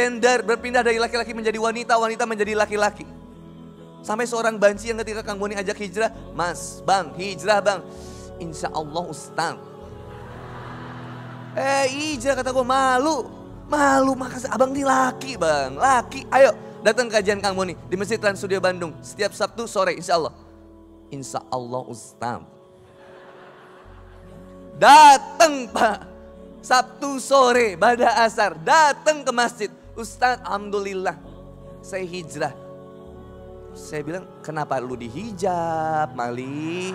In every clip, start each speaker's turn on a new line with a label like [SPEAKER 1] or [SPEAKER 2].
[SPEAKER 1] gender, berpindah dari laki-laki menjadi wanita, wanita menjadi laki-laki. Sampai seorang banci yang ketika Kang Boni ajak hijrah, Mas, Bang, hijrah Bang. Insya Allah Ustaz. Hijrah kata gue, malu. Malu, makasih abang ini laki Bang, laki. Ayo datang kajian Kang Boni di Masjid Trans Studio Bandung. Setiap Sabtu sore insya Allah. Insya Allah Ustaz. Datang Pak. Sabtu sore, pada asar. Datang ke masjid. Ustaz, alhamdulillah saya hijrah. Saya bilang, kenapa lu dihijab, Mali?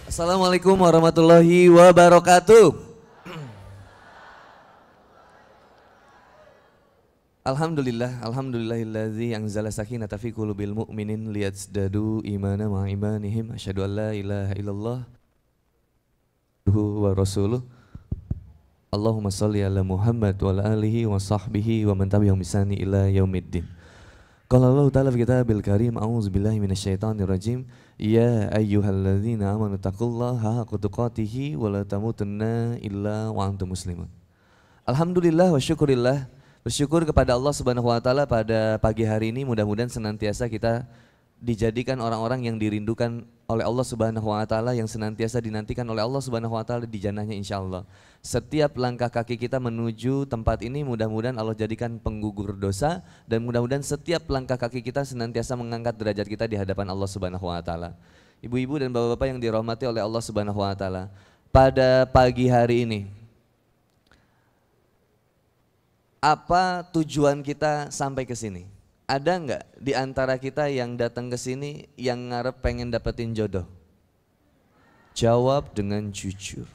[SPEAKER 1] Assalamualaikum warahmatullahi wabarakatuh. Alhamdulillahilladzi anzala sakinata fi qulubil mu'minin liyazdadu imana ma'a imanihim. Asyhadu an la ilaha illallah wa rasuluh. Allahumma sholli ala Muhammad wa ala alihi wa sahbihi wa man tabi'ahum bi ihsan ila yaumiddin. Qala Allah ta'ala fi kitabil karim, a'udzubillahi minasyaitonir rajim. Ya ayyuhalladzina amanu taqullaha haqqa tuqatih wa la tamutunna illa wa antum muslimun. Alhamdulillah wa syukurillah. Bersyukur kepada Allah Subhanahu wa taala pada pagi hari ini, mudah-mudahan senantiasa kita dijadikan orang-orang yang dirindukan oleh Allah Subhanahu wa taala, yang senantiasa dinantikan oleh Allah Subhanahu wa taala di jannahnya insyaallah. Setiap langkah kaki kita menuju tempat ini mudah-mudahan Allah jadikan penggugur dosa, dan mudah-mudahan setiap langkah kaki kita senantiasa mengangkat derajat kita di hadapan Allah Subhanahu wa taala. Ibu-ibu dan bapak-bapak yang dirahmati oleh Allah Subhanahu wa taala, pada pagi hari ini apa tujuan kita sampai ke sini? Ada nggak di antara kita yang datang ke sini yang ngarep pengen dapetin jodoh? Jawab dengan jujur.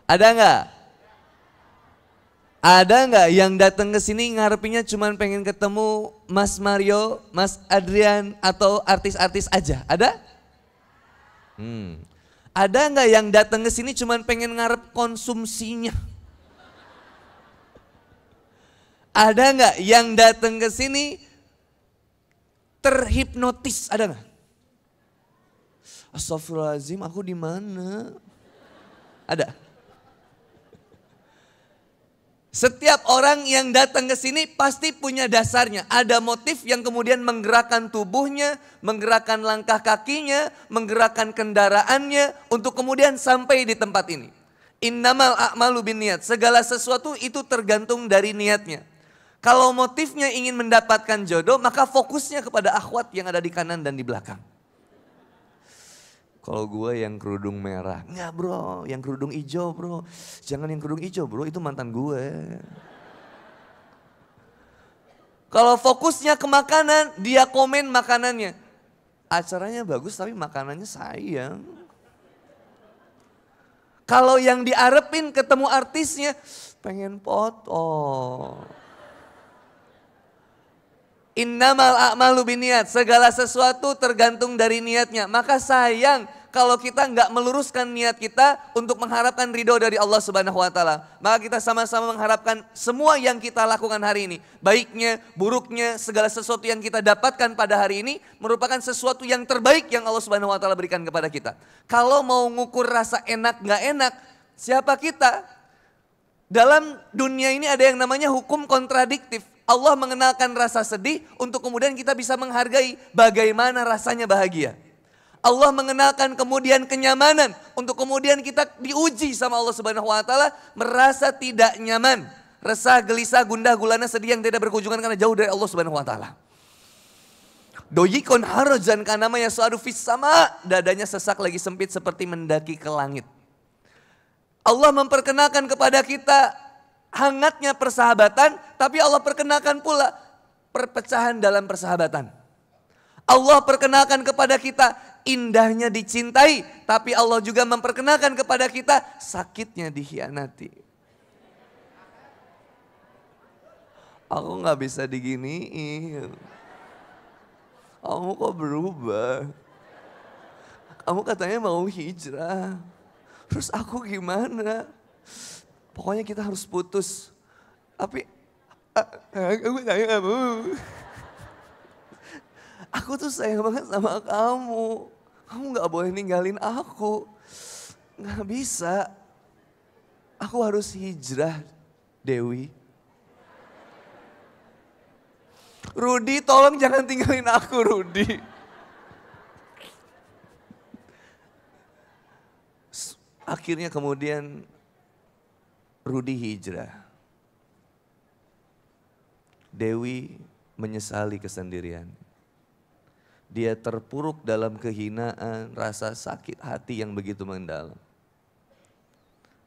[SPEAKER 1] Ada nggak? Ada nggak yang datang ke sini ngarepinnya cuman pengen ketemu Mas Mario, Mas Adrian atau artis-artis aja? Ada? Ada nggak yang datang ke sini cuman pengen ngarep konsumsinya? Ada nggak yang datang ke sini terhipnotis? Ada nggak? Astagfirullahaladzim, aku di mana? Ada. Setiap orang yang datang ke sini pasti punya dasarnya. Ada motif yang kemudian menggerakkan tubuhnya, menggerakkan langkah kakinya, menggerakkan kendaraannya untuk kemudian sampai di tempat ini. Innamal a'malu binniyat. Segala sesuatu itu tergantung dari niatnya. Kalau motifnya ingin mendapatkan jodoh, maka fokusnya kepada akhwat yang ada di kanan dan di belakang. Kalau gue yang kerudung merah, enggak bro, yang kerudung hijau bro. Jangan yang kerudung hijau bro, itu mantan gue. Kalau fokusnya ke makanan, dia komen makanannya. Acaranya bagus tapi makanannya sayang. Kalau yang diarepin ketemu artisnya, pengen foto. Innamal a'malu binniyat, segala sesuatu tergantung dari niatnya. Maka sayang kalau kita nggak meluruskan niat kita untuk mengharapkan ridho dari Allah Subhanahu wa taala. Maka kita sama-sama mengharapkan semua yang kita lakukan hari ini, baiknya, buruknya, segala sesuatu yang kita dapatkan pada hari ini merupakan sesuatu yang terbaik yang Allah Subhanahu wa taala berikan kepada kita. Kalau mau ngukur rasa enak nggak enak, siapa kita? Dalam dunia ini ada yang namanya hukum kontradiktif. Allah mengenalkan rasa sedih untuk kemudian kita bisa menghargai bagaimana rasanya bahagia. Allah mengenalkan kemudian kenyamanan untuk kemudian kita diuji sama Allah Subhanahu wa taala merasa tidak nyaman, resah, gelisah, gundah, gulana, sedih yang tidak berkunjungan karena jauh dari Allah Subhanahu wa taala. Doyikon harajan kana ma yasadu fis sama, dadanya sesak lagi sempit seperti mendaki ke langit. Allah memperkenalkan kepada kita hangatnya persahabatan, tapi Allah perkenalkan pula perpecahan dalam persahabatan. Allah perkenalkan kepada kita indahnya dicintai, tapi Allah juga memperkenalkan kepada kita sakitnya dikhianati. Aku gak bisa diginiin. Kamu kok berubah? Kamu katanya mau hijrah. Terus aku gimana? Pokoknya kita harus putus. Tapi aku sayang kamu. Aku tuh sayang banget sama kamu. Kamu gak boleh ninggalin aku. Gak bisa. Aku harus hijrah, Dewi. Rudi, tolong jangan tinggalin aku, Rudi. Akhirnya kemudian Rudi hijrah. Dewi menyesali kesendirian. Dia terpuruk dalam kehinaan, rasa sakit hati yang begitu mendalam.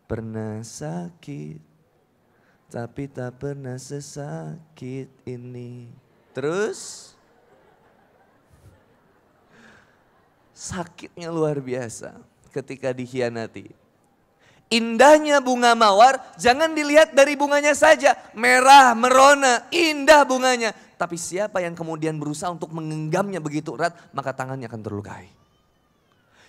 [SPEAKER 1] Pernah sakit, tapi tak pernah sesakit ini. Terus, sakitnya luar biasa ketika dikhianati. Indahnya bunga mawar jangan dilihat dari bunganya saja. Merah, merona, indah bunganya. Tapi siapa yang kemudian berusaha untuk menggenggamnya begitu erat, maka tangannya akan terlukai.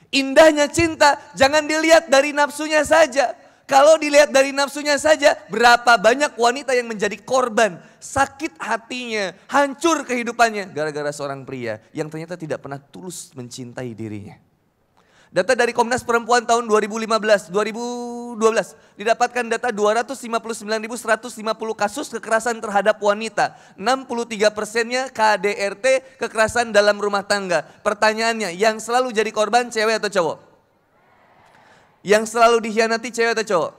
[SPEAKER 1] Indahnya cinta jangan dilihat dari nafsunya saja. Kalau dilihat dari nafsunya saja, berapa banyak wanita yang menjadi korban, sakit hatinya, hancur kehidupannya gara-gara seorang pria yang ternyata tidak pernah tulus mencintai dirinya. Data dari Komnas Perempuan tahun 2012 didapatkan data 259.150 kasus kekerasan terhadap wanita. 63%-nya KDRT, kekerasan dalam rumah tangga. Pertanyaannya, yang selalu jadi korban cewek atau cowok? Yang selalu dikhianati cewek atau cowok?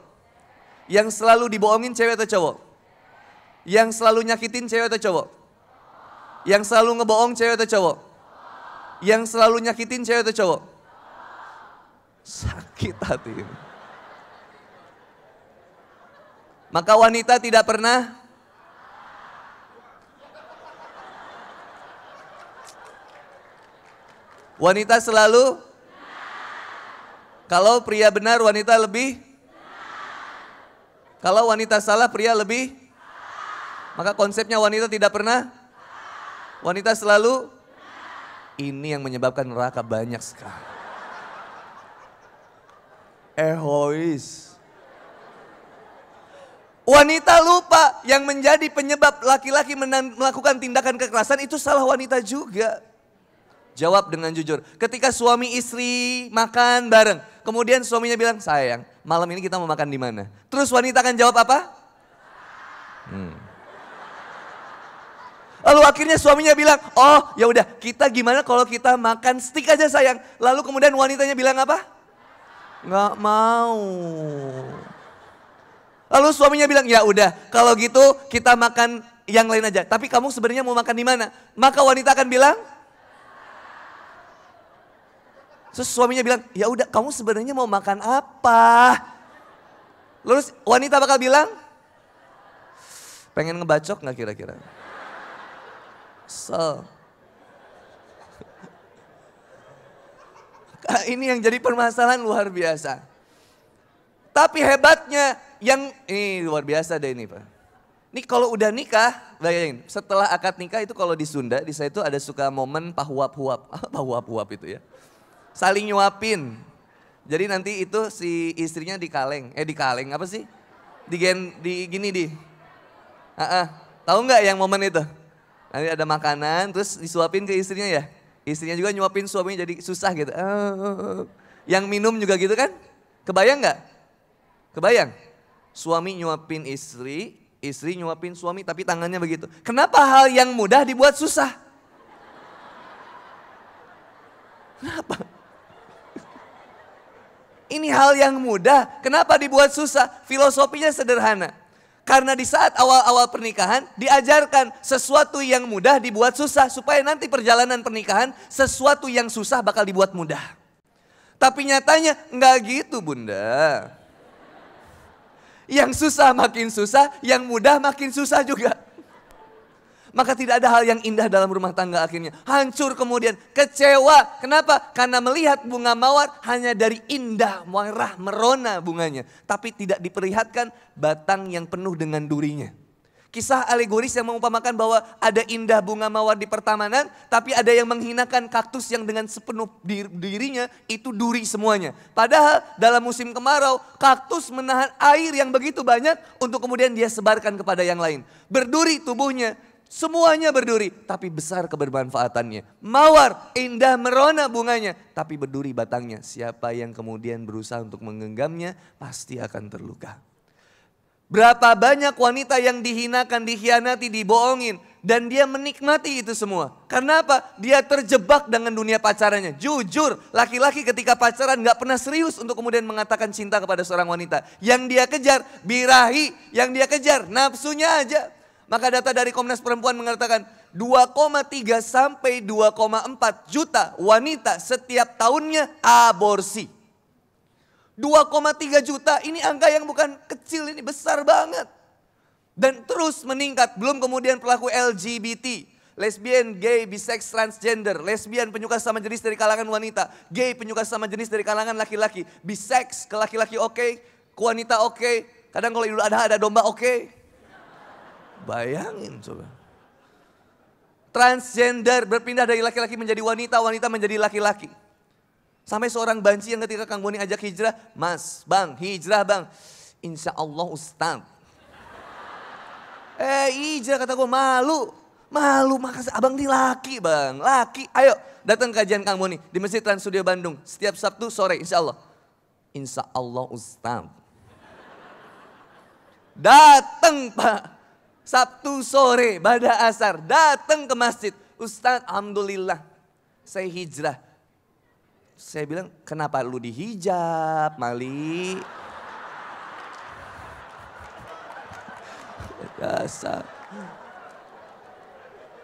[SPEAKER 1] Yang selalu dibohongin cewek atau cowok? Yang selalu nyakitin cewek atau cowok? Yang selalu ngebohong cewek atau cowok? Yang selalu nyakitin cewek atau cowok? Sakit hati ini. Maka wanita tidak pernah wanita selalu. Kalau pria benar, wanita lebih. Kalau wanita salah, pria lebih. Maka konsepnya wanita tidak pernah. Wanita selalu. Ini yang menyebabkan neraka banyak sekali. Egois. Wanita lupa yang menjadi penyebab laki-laki melakukan tindakan kekerasan itu salah wanita juga. Jawab dengan jujur. Ketika suami istri makan bareng, kemudian suaminya bilang, sayang, malam ini kita mau makan di mana? Terus wanita akan jawab apa? Lalu akhirnya suaminya bilang, oh ya udah, kita gimana kalau kita makan steak aja sayang? Lalu kemudian wanitanya bilang apa? Nggak mau. Lalu suaminya bilang, ya udah, kalau gitu kita makan yang lain aja. Tapi kamu sebenarnya mau makan di mana? Maka wanita akan bilang. Terus suaminya bilang, ya udah, kamu sebenarnya mau makan apa? Lalu wanita bakal bilang, pengen ngebacok nggak kira-kira? Ini yang jadi permasalahan luar biasa. Tapi hebatnya yang ini luar biasa deh ini Pak. Ini kalau udah nikah, bayangin setelah akad nikah itu kalau di Sunda, di saya itu ada suka momen pahuap-huap. Pahuap-huap itu ya. Saling nyuapin. Jadi nanti itu si istrinya dikaleng apa sih? Tahu nggak yang momen itu? Nanti ada makanan terus disuapin ke istrinya ya. Istrinya juga nyuapin suaminya jadi susah gitu. Yang minum juga gitu kan? Kebayang nggak? Kebayang? Suami nyuapin istri, istri nyuapin suami tapi tangannya begitu. Kenapa hal yang mudah dibuat susah? Kenapa? Ini hal yang mudah, kenapa dibuat susah? Filosofinya sederhana. Karena di saat awal-awal pernikahan diajarkan sesuatu yang mudah dibuat susah. Supaya nanti perjalanan pernikahan sesuatu yang susah bakal dibuat mudah. Tapi nyatanya enggak gitu Bunda. Yang susah makin susah, yang mudah makin susah juga. Maka tidak ada hal yang indah dalam rumah tangga akhirnya. Hancur kemudian, kecewa. Kenapa? Karena melihat bunga mawar hanya dari indah, merah, merona bunganya. Tapi tidak diperlihatkan batang yang penuh dengan durinya. Kisah alegoris yang mengumpamakan bahwa ada indah bunga mawar di pertamanan. Tapi ada yang menghinakan kaktus yang dengan sepenuh dirinya itu duri semuanya. Padahal dalam musim kemarau kaktus menahan air yang begitu banyak untuk kemudian dia sebarkan kepada yang lain. Berduri tubuhnya. Semuanya berduri, tapi besar kebermanfaatannya. Mawar, indah merona bunganya, tapi berduri batangnya. Siapa yang kemudian berusaha untuk menggenggamnya, pasti akan terluka. Berapa banyak wanita yang dihinakan, dikhianati, dibohongin. Dan dia menikmati itu semua. Karena apa? Dia terjebak dengan dunia pacarannya. Jujur, laki-laki ketika pacaran gak pernah serius untuk kemudian mengatakan cinta kepada seorang wanita. Yang dia kejar, birahi. Yang dia kejar, nafsunya aja. Maka data dari Komnas Perempuan mengatakan 2,3 sampai 2,4 juta wanita setiap tahunnya aborsi. 2,3 juta ini angka yang bukan kecil, ini besar banget. Dan terus meningkat, belum kemudian pelaku LGBT, lesbian, gay, bisex, transgender, lesbian penyuka sama jenis dari kalangan wanita, gay penyuka sama jenis dari kalangan laki-laki, bisex ke laki-laki oke, ke wanita oke, kadang kalau Idul Adha ada domba oke. Bayangin coba. Transgender berpindah dari laki-laki menjadi wanita, wanita menjadi laki-laki. Sampai seorang banci yang ketika Kang Boni ajak hijrah, Mas, Bang, hijrah Bang. Insya Allah Ustaz. Hijrah kata gue, malu. Malu, makasih abang ini laki Bang, laki. Ayo datang kajian Kang Boni di Masjid Trans Studio Bandung. Setiap Sabtu sore insya Allah. Insya Allah Ustaz. Datang Pak. Sabtu sore, pada asar, datang ke masjid. Ustaz, alhamdulillah, saya hijrah. Saya bilang, kenapa lu dihijab, Mali? Dasar.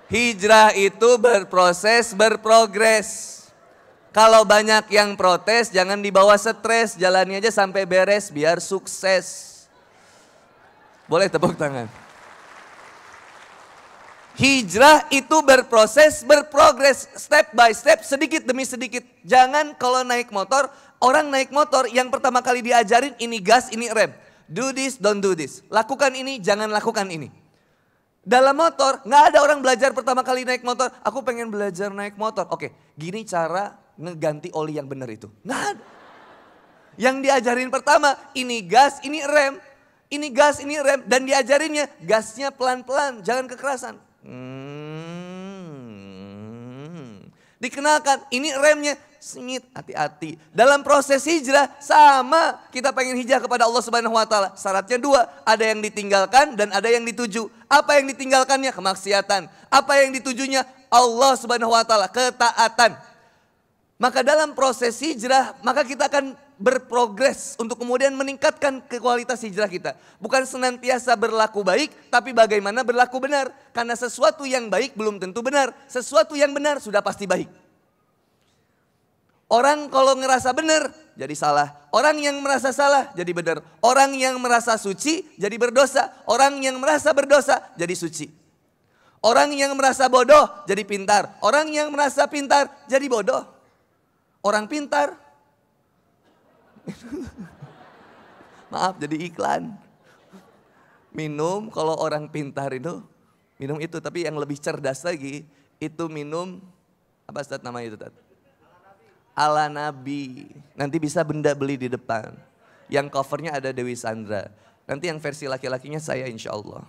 [SPEAKER 1] Hijrah itu berproses, berprogres. Kalau banyak yang protes, jangan dibawa stres. Jalani aja sampai beres, biar sukses. Boleh tepuk tangan. Hijrah itu berproses, berprogres, step by step, sedikit demi sedikit. Jangan kalau naik motor, orang naik motor yang pertama kali diajarin ini gas, ini rem. Do this, don't do this. Lakukan ini, jangan lakukan ini. Dalam motor, gak ada orang belajar pertama kali naik motor. Aku pengen belajar naik motor. Oke, gini cara ngeganti oli yang benar itu. Gak ada. Yang diajarin pertama, ini gas, ini rem. Ini gas, ini rem. Dan diajarinnya, gasnya pelan-pelan, jangan kekerasan. Dikenalkan, ini remnya, sengit, hati-hati. Dalam proses hijrah sama, kita pengen hijrah kepada Allah Subhanahu wa taala. Syaratnya dua, ada yang ditinggalkan dan ada yang dituju. Apa yang ditinggalkannya? Kemaksiatan. Apa yang ditujunya? Allah Subhanahu wa taala, ketaatan. Maka dalam proses hijrah, maka kita akan berprogres untuk kemudian meningkatkan kualitas hijrah kita. Bukan senantiasa berlaku baik, tapi bagaimana berlaku benar. Karena sesuatu yang baik belum tentu benar. Sesuatu yang benar sudah pasti baik. Orang kalau ngerasa benar, jadi salah. Orang yang merasa salah, jadi benar. Orang yang merasa suci, jadi berdosa. Orang yang merasa berdosa, jadi suci. Orang yang merasa bodoh, jadi pintar. Orang yang merasa pintar, jadi bodoh. Orang pintar. Maaf jadi iklan. Minum kalau orang pintar itu minum itu, tapi yang lebih cerdas lagi itu minum apa Ustaz namanya itu Ustaz? Ala Nabi. Nanti bisa benda beli di depan. Yang covernya ada Dewi Sandra. Nanti yang versi laki-lakinya saya insya Allah.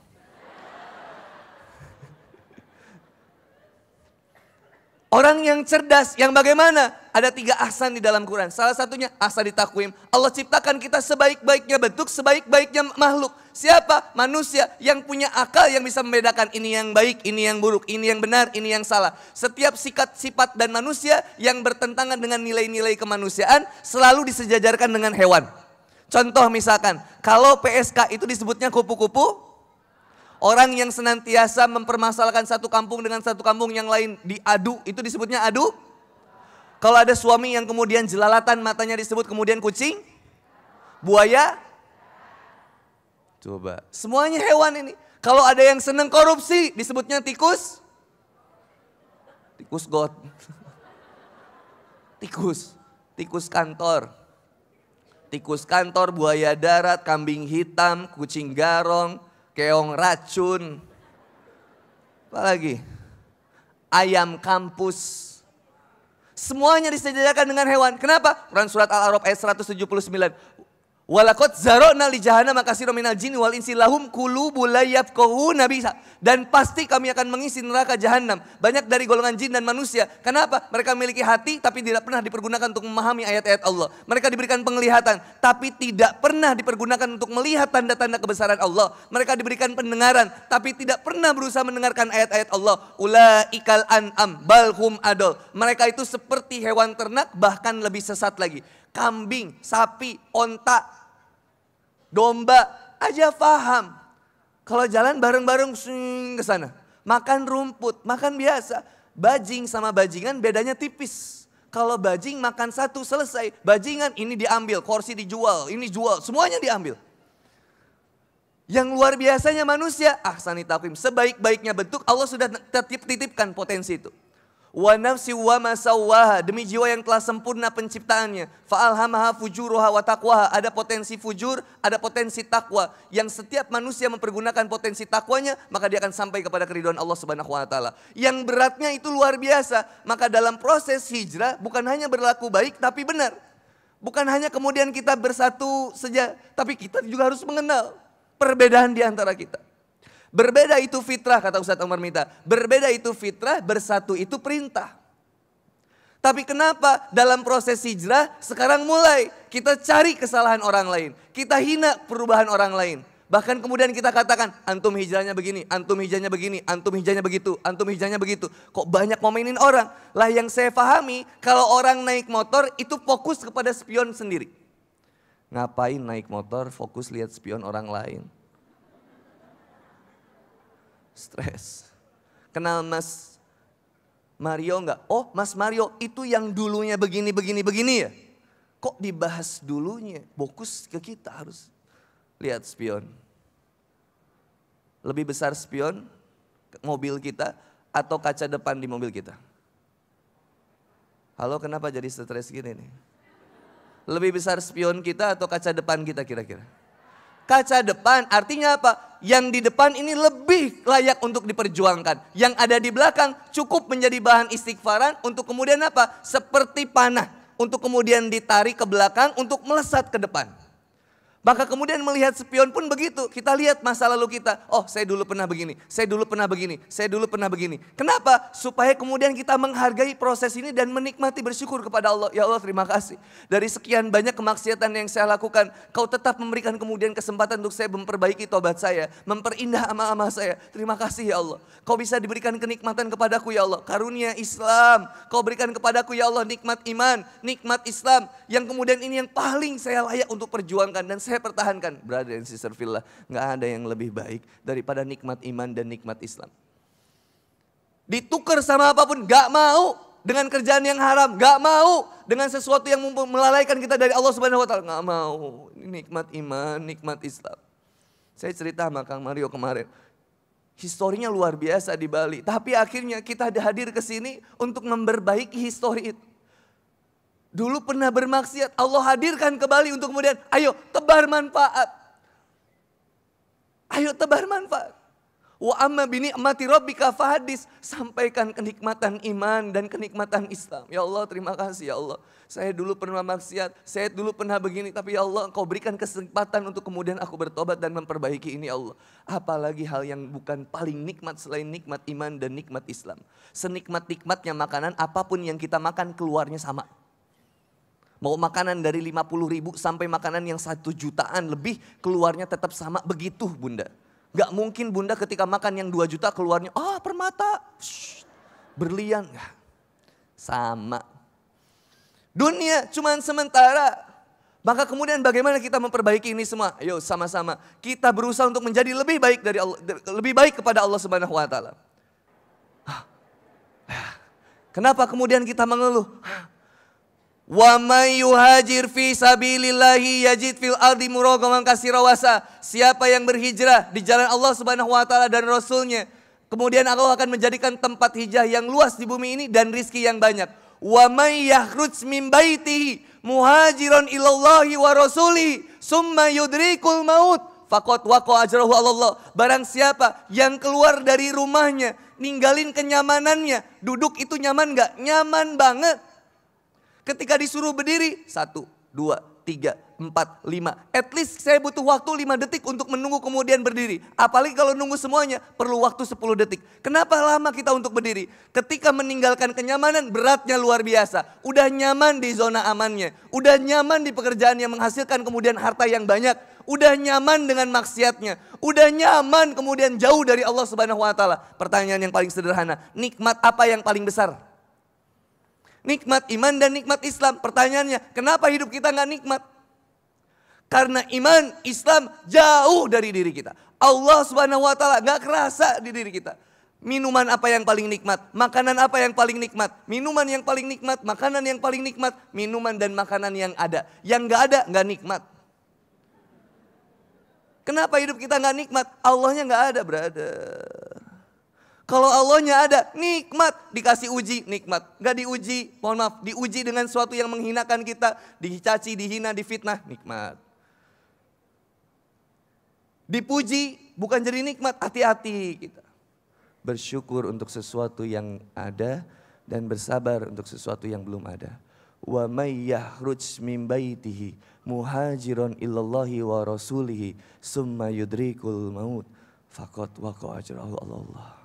[SPEAKER 1] Orang yang cerdas, yang bagaimana? Ada 3 ahsan di dalam Quran. Salah satunya ahsan di takwim. Allah ciptakan kita sebaik-baiknya bentuk, sebaik-baiknya makhluk. Siapa? Manusia yang punya akal yang bisa membedakan ini yang baik, ini yang buruk, ini yang benar, ini yang salah. Setiap sifat dan manusia yang bertentangan dengan nilai-nilai kemanusiaan selalu disejajarkan dengan hewan. Contoh misalkan, kalau PSK itu disebutnya kupu-kupu. Orang yang senantiasa mempermasalahkan satu kampung dengan satu kampung yang lain diadu, itu disebutnya adu. Kalau ada suami yang kemudian jelalatan matanya disebut kemudian kucing, buaya. Coba, semuanya hewan ini. Kalau ada yang senang korupsi disebutnya tikus. Tikus got. Tikus kantor. Tikus kantor, buaya darat, kambing hitam, kucing garong. Keong racun, apa lagi? Ayam kampus. Semuanya disejajarkan dengan hewan. Kenapa? Quran surat Al-A'raf ayat 179. Walaqad zara'na li jahannama katsiran minal jinni wal insi lahum qulubun la yafqahuna biha. Dan pasti kami akan mengisi neraka jahanam banyak dari golongan jin dan manusia. Kenapa? Mereka memiliki hati tapi tidak pernah dipergunakan untuk memahami ayat-ayat Allah. Mereka diberikan penglihatan tapi tidak pernah dipergunakan untuk melihat tanda-tanda kebesaran Allah. Mereka diberikan pendengaran tapi tidak pernah berusaha mendengarkan ayat-ayat Allah. Ulaikal an'am bal hum adol. Mereka itu seperti hewan ternak, bahkan lebih sesat lagi. Kambing, sapi, onta, domba aja paham. Kalau jalan bareng-bareng ke sana. Makan rumput, makan biasa. Bajing sama bajingan bedanya tipis. Kalau bajing makan satu selesai. Bajingan ini diambil, kursi dijual, ini jual, semuanya diambil. Yang luar biasanya manusia, ahsani taqwim, sebaik-baiknya bentuk Allah sudah titipkan potensi itu. Wa nafsi wa ma sawwaha, demi jiwa yang telah sempurna penciptaannya. Fa'alhamaha fujuruha wa taqwaha, ada potensi fujur, ada potensi takwa. Yang setiap manusia mempergunakan potensi takwanya, maka dia akan sampai kepada keridhaan Allah Subhanahu wa taala. Yang beratnya itu luar biasa. Maka dalam proses hijrah bukan hanya berlaku baik tapi benar. Bukan hanya kemudian kita bersatu saja, tapi kita juga harus mengenal perbedaan di antara kita. Berbeda itu fitrah, kata Ustadz Omar Mita. Berbeda itu fitrah, bersatu itu perintah. Tapi kenapa dalam proses hijrah sekarang mulai kita cari kesalahan orang lain. Kita hina perubahan orang lain. Bahkan kemudian kita katakan, antum hijrahnya begini, antum hijrahnya begini, antum hijrahnya begitu, antum hijrahnya begitu. Kok banyak ngomenin orang? Lah yang saya pahami, kalau orang naik motor itu fokus kepada spion sendiri. Ngapain naik motor fokus lihat spion orang lain? Stres. Kenal Mas Mario enggak? Oh, Mas Mario itu yang dulunya begini ya. Kok dibahas dulunya? Fokus ke kita harus lihat spion. Lebih besar spion mobil kita atau kaca depan di mobil kita? Halo, kenapa jadi stres gini nih? Lebih besar spion kita atau kaca depan kita kira-kira? Kaca depan artinya apa? Yang di depan ini lebih layak untuk diperjuangkan. Yang ada di belakang cukup menjadi bahan istighfaran untuk kemudian apa? Seperti panah. Untuk kemudian ditarik ke belakang untuk melesat ke depan. Maka kemudian melihat spion pun begitu. Kita lihat masa lalu kita. Oh, saya dulu pernah begini. Saya dulu pernah begini. Saya dulu pernah begini. Kenapa? Supaya kemudian kita menghargai proses ini dan menikmati, bersyukur kepada Allah. Ya Allah, terima kasih. Dari sekian banyak kemaksiatan yang saya lakukan, Kau tetap memberikan kemudian kesempatan untuk saya memperbaiki tobat saya. Memperindah amal-amal saya. Terima kasih ya Allah. Kau bisa diberikan kenikmatan kepadaku ya Allah. Karunia Islam. Kau berikan kepadaku ya Allah nikmat iman. Nikmat Islam. Yang kemudian ini yang paling saya layak untuk perjuangkan. Dan saya pertahankan. Brother and sister fillah, gak ada yang lebih baik daripada nikmat iman dan nikmat Islam. Ditukar sama apapun, gak mau. Dengan kerjaan yang haram, gak mau. Dengan sesuatu yang melalaikan kita dari Allah Subhanahu wa taala, gak mau. Ini nikmat iman, nikmat Islam. Saya cerita sama Kang Mario kemarin. Historinya luar biasa di Bali. Tapi akhirnya kita hadir ke sini untuk memperbaiki histori itu. Dulu pernah bermaksiat, Allah hadirkan ke Bali untuk kemudian, ayo tebar manfaat. Ayo tebar manfaat. Wa amma bini'mati rabbika fahadis. Sampaikan kenikmatan iman dan kenikmatan Islam. Ya Allah, terima kasih ya Allah. Saya dulu pernah maksiat, saya dulu pernah begini. Tapi ya Allah, Engkau berikan kesempatan untuk kemudian aku bertobat dan memperbaiki ini ya Allah. Apalagi hal yang bukan paling nikmat selain nikmat iman dan nikmat Islam. Senikmat-nikmatnya makanan, apapun yang kita makan keluarnya sama. Mau makanan dari 50.000 sampai makanan yang 1 jutaan lebih keluarnya tetap sama, begitu Bunda. Gak mungkin Bunda ketika makan yang 2 juta keluarnya, permata, berlian. Sama. Dunia cuman sementara. Maka kemudian bagaimana kita memperbaiki ini semua? Ayo sama-sama kita berusaha untuk menjadi lebih baik dari Allah, lebih baik kepada Allah Subhanahu wa taala. Kenapa kemudian kita mengeluh? Wa may yuhajir fi sabilillahi yajid fil ardi muragaman katsira wasa. Siapa yang berhijrah di jalan Allah Subhanahu wa taala dan Rasulnya, kemudian Allah akan menjadikan tempat hijrah yang luas di bumi ini dan rizki yang banyak. Wa may yakhruj min baitihi muhajiran ilallahi wa rasulihi summa yudrikul maut faqad waqa ajrahu Allah. Barang siapa yang keluar dari rumahnya, ninggalin kenyamanannya, duduk itu nyaman enggak? Nyaman banget. Ketika disuruh berdiri, 1, 2, 3, 4, 5. At least saya butuh waktu 5 detik untuk menunggu kemudian berdiri. Apalagi kalau nunggu semuanya perlu waktu 10 detik. Kenapa lama kita untuk berdiri? Ketika meninggalkan kenyamanan beratnya luar biasa. Udah nyaman di zona amannya. Udah nyaman di pekerjaan yang menghasilkan kemudian harta yang banyak. Udah nyaman dengan maksiatnya. Udah nyaman kemudian jauh dari Allah Subhanahu wa taala. Pertanyaan yang paling sederhana, nikmat apa yang paling besar? Nikmat iman dan nikmat Islam. Pertanyaannya, kenapa hidup kita nggak nikmat? Karena iman, Islam jauh dari diri kita. Allah Subhanahu wa taala nggak kerasa di diri kita. Minuman apa yang paling nikmat? Makanan apa yang paling nikmat? Minuman yang paling nikmat, makanan yang paling nikmat, minuman dan makanan yang ada. Yang nggak ada nggak nikmat. Kenapa hidup kita nggak nikmat? Allahnya nggak ada, brother. Kalau Allahnya ada, nikmat. Dikasih uji, nikmat. Gak diuji, mohon maaf, diuji dengan sesuatu yang menghinakan kita. Dicaci, dihina, difitnah, nikmat. Dipuji, bukan jadi nikmat, hati-hati kita. Bersyukur untuk sesuatu yang ada dan bersabar untuk sesuatu yang belum ada. Wa may yakhruj min baitihi muhajiron illallahi wa rasulihi summa yudrikul maut faqad waqa ajrahu Allah.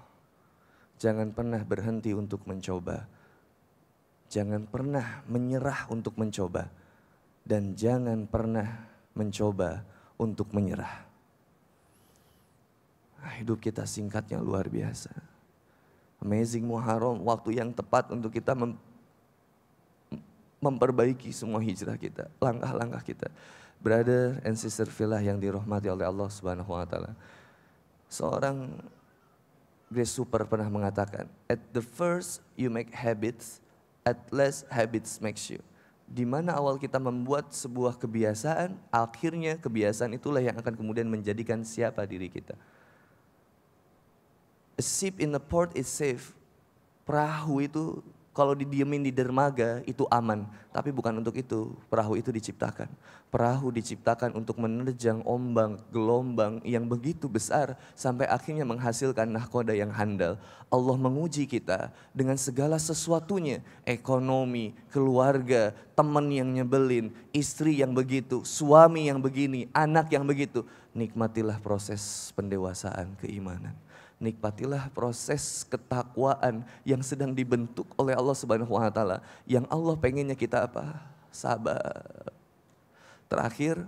[SPEAKER 1] Jangan pernah berhenti untuk mencoba. Jangan pernah menyerah untuk mencoba. Dan jangan pernah mencoba untuk menyerah. Hidup kita singkatnya luar biasa. Amazing Muharram, waktu yang tepat untuk kita memperbaiki semua hijrah kita, langkah-langkah kita. Brother and sister fillah yang dirahmati oleh Allah Subhanahu wa taala. Seorang Grace Super pernah mengatakan, at the first you make habits, at last habits makes you. Di mana awal kita membuat sebuah kebiasaan, akhirnya kebiasaan itulah yang akan kemudian menjadikan siapa diri kita. A ship in the port is safe. Perahu itu kalau didiemin di dermaga itu aman, tapi bukan untuk itu perahu itu diciptakan. Perahu diciptakan untuk menerjang ombak, gelombang yang begitu besar sampai akhirnya menghasilkan nahkoda yang handal. Allah menguji kita dengan segala sesuatunya, ekonomi, keluarga, teman yang nyebelin, istri yang begitu, suami yang begini, anak yang begitu. Nikmatilah proses pendewasaan keimanan. Nikmatilah proses ketakwaan yang sedang dibentuk oleh Allah Subhanahu wa taala. Yang Allah pengennya kita apa? Sabar. Terakhir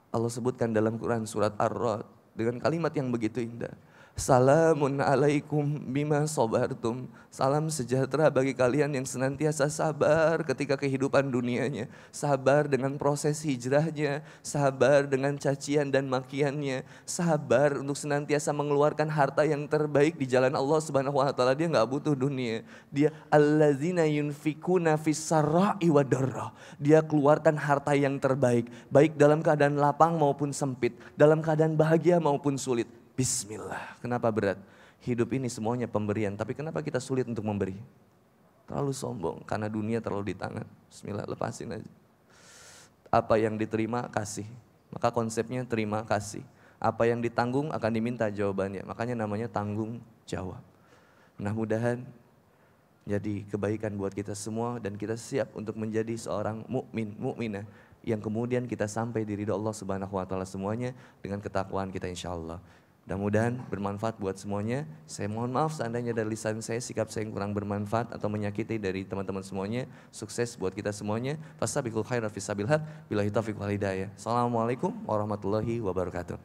[SPEAKER 1] Allah sebutkan dalam Quran surat Ar-Ra'd dengan kalimat yang begitu indah. Salamun alaikum bima sabartum. Salam sejahtera bagi kalian yang senantiasa sabar ketika kehidupan dunianya. Sabar dengan proses hijrahnya. Sabar dengan cacian dan makiannya. Sabar untuk senantiasa mengeluarkan harta yang terbaik di jalan Allah Subhanahu wa taala. Dia gak butuh dunia. Dia allazina yunfikuna fis-sarra'i wa darra. Dia keluarkan harta yang terbaik. Baik dalam keadaan lapang maupun sempit. Dalam keadaan bahagia maupun sulit. Bismillah. Kenapa berat? Hidup ini semuanya pemberian, tapi kenapa kita sulit untuk memberi? Terlalu sombong, karena dunia terlalu di tangan. Bismillah, lepasin aja. Apa yang diterima, kasih. Maka konsepnya terima, kasih. Apa yang ditanggung akan diminta jawabannya. Makanya namanya tanggung jawab. Mudah-mudahan jadi kebaikan buat kita semua dan kita siap untuk menjadi seorang mukmin, mukminah yang kemudian kita sampai di ridha Allah Subhanahu wa taala semuanya dengan ketakwaan kita insyaallah. Mudah-mudahan bermanfaat buat semuanya. Saya mohon maaf seandainya dari lisan saya sikap saya yang kurang bermanfaat atau menyakiti dari teman-teman semuanya. Sukses buat kita semuanya. Fastabiqul khairat fi sabilillah. Billahi taufiq wal hidayah. Assalamualaikum warahmatullahi wabarakatuh.